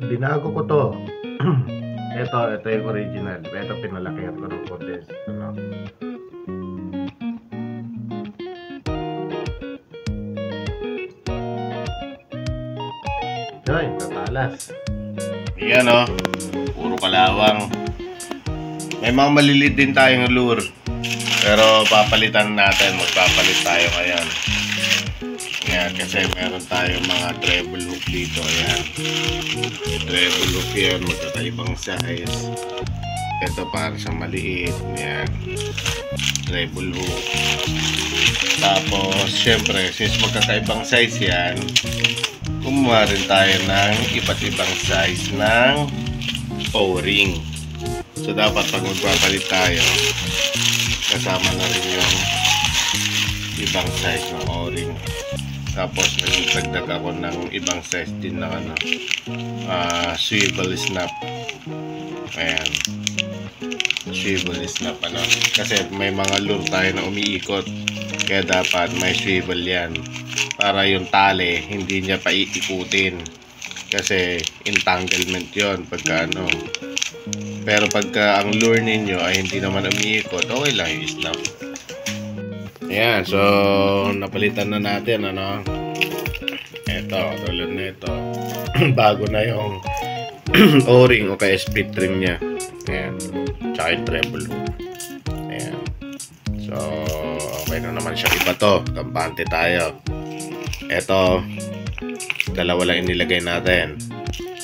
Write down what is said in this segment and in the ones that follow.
Binago ko to. Ito yung original. Ito pinalakihan ko ng konti. Ano. Joy, tatalas. Yan o. Puro kalawang. May mga maliliit din tayong lure. Pero papalitan natin. Magpapalit tayo ngayon. Yan, kasi meron tayong mga treble hook dito. Ayan. Treble hook yan. Magkakaibang size. Ito para sa maliit. Yan. Treble hook. Tapos, syempre, since magkakaibang size yan, kumuha rin tayo ng iba't ibang size ng O-ring. So, dapat pag magpapalit tayo, kasama na rin yung ibang size ng O-ring. Tapos, nagdagdag ako ng ibang size din ng swivel snap. Ayan. Swivel snap, ano. Kasi may mga lure tayo na umiikot. Kaya dapat may swivel yan. Para yung tali, hindi niya paiikutin. Kasi entanglement yon pagka ano. Pero pagka ang lure ninyo ay hindi naman umiikot, okay lang yung snap. Ayan, so napalitan na natin, ano. Ito, tulad na ito. Bago na yung O-ring o kaya split trim niya. Ayan, tsaka yung treble hook. Ayan. So, okay na naman siya. Iba to, kampante tayo. Ito, dalawa lang inilagay natin.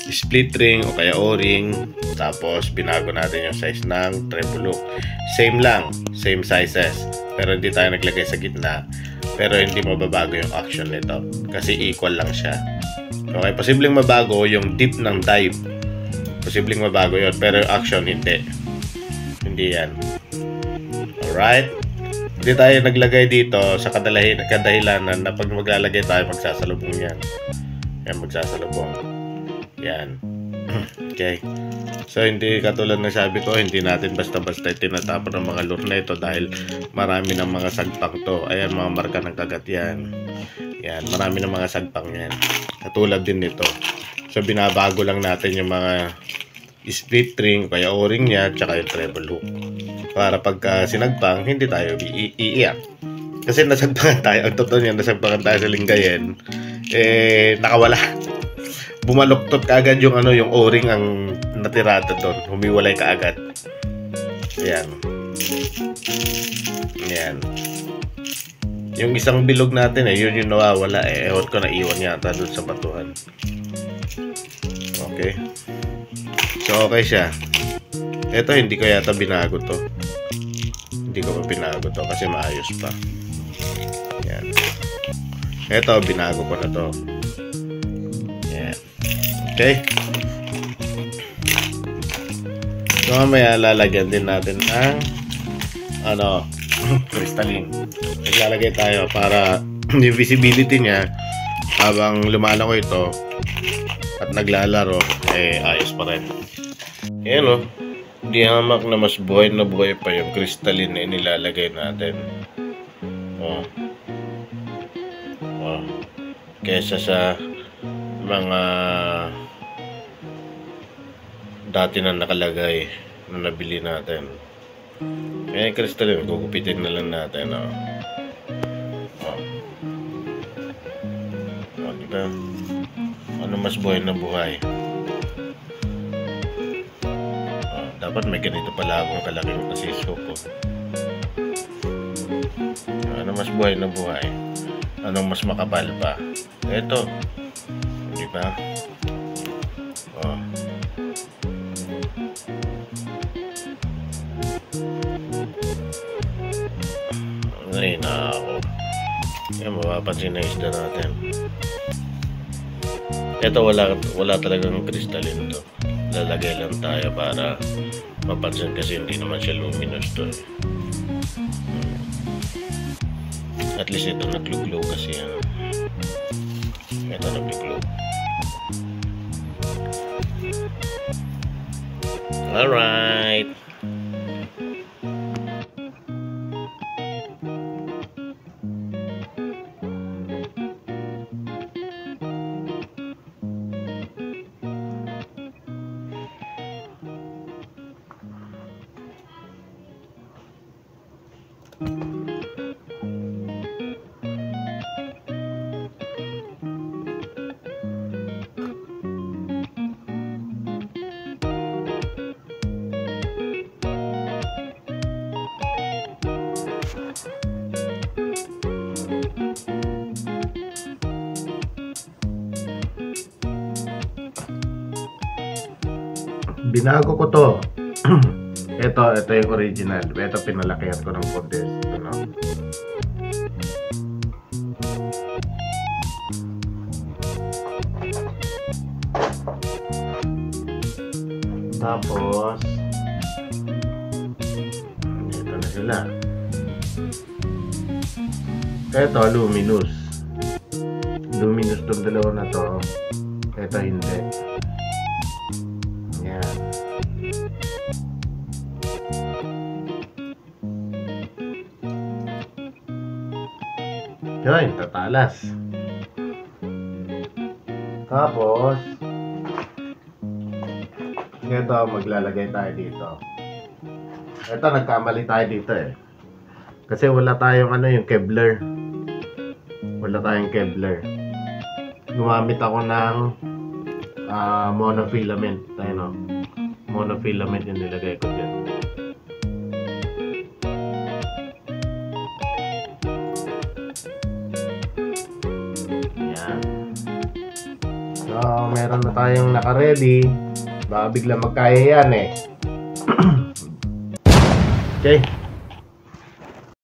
Split ring o kaya O-ring. Tapos, binago natin yung size ng treble hook. Same lang, same sizes. Pero hindi tayo naglagay sa gitna. Pero hindi mababago yung action nito. Kasi equal lang siya. Okay, posibleng mabago yung dip ng dive. Posibleng mabago yun. Pero yung action, hindi. Hindi yan. Alright? Hindi tayo naglagay dito sa kadahilanan na pag maglalagay tayo, magsasalubong yan. Yan, magsasalubong. Yan. Okay. So, hindi katulad ng sabi ko, hindi natin basta-basta tinatapon ng mga lure na ito dahil marami ng mga sagpang to. Ayan, mga marka ng kagat yan. Yan, marami ng mga sagpang yan. Katulad din nito. So, binabago lang natin yung mga split ring, kaya O-ring niya, tsaka yung treble hook. Para pagka sinagpang, hindi tayo iiyak. Kasi nasagpangan tayo. Ang totoo niya, nasagpangan tayo sa Lingayen. Nakawala. Bumaluktot kaagad yung yung O-ring ang natirada doon. Humiwalay kaagad. Ayan. Ayan. Yung isang bilog natin yun yung nawawala Ewan ko, naiwan yata doon sa batuhan. Okay. So, okay siya. Ito, hindi ko yata binago to. Hindi ko pa binago to kasi maayos pa. Yan. Ito, binago ko na to. Yan. Okay. So, mamaya lalagyan din natin ng crystalline. Naglalagay tayo para yung visibility niya habang lumalangoy ito at naglalaro, ayos pa rin. Ayan o. Hindi hamak na mas buhay na buhay pa yung crystalline na inilalagay natin. Kesa sa mga dati na nakalagay na nabili natin. Kaya yung crystalline, gugupitin na lang natin. Diba? Ano mas buhay na buhay? Dapat may ganito pala akong kalaking pasiso ko. Ano mas buhay na buhay? Anong mas makapal pa? Ito. Di ba? Ay, nako. Yan, mapapansin na isda natin. Ito, wala talagang crystalline to. Lalagay lang tayo para mapansin kasi hindi naman siya luminous to. At least ito naglo-glow kasi yan. Ito naglo-glow. Alright. Binago ko to. ito yung original. Ito pinalakihan ko ng konti. Ito na. Tapos ito na sila. Ito luminous. Luminous tong dalawa na to. Ito hindi. Yan. Yan, tatalas. Tapos ito, maglalagay tayo dito. Ito, nagkamali tayo dito eh. Kasi wala tayong yung Kevlar. Wala tayong Kevlar. Gumamit ako ng monofilament. Tayo, no? Monofilament yung nilagay ko dyan. Yan. So, meron na tayong naka-ready. Baka bigla magkaya yan eh. Okay.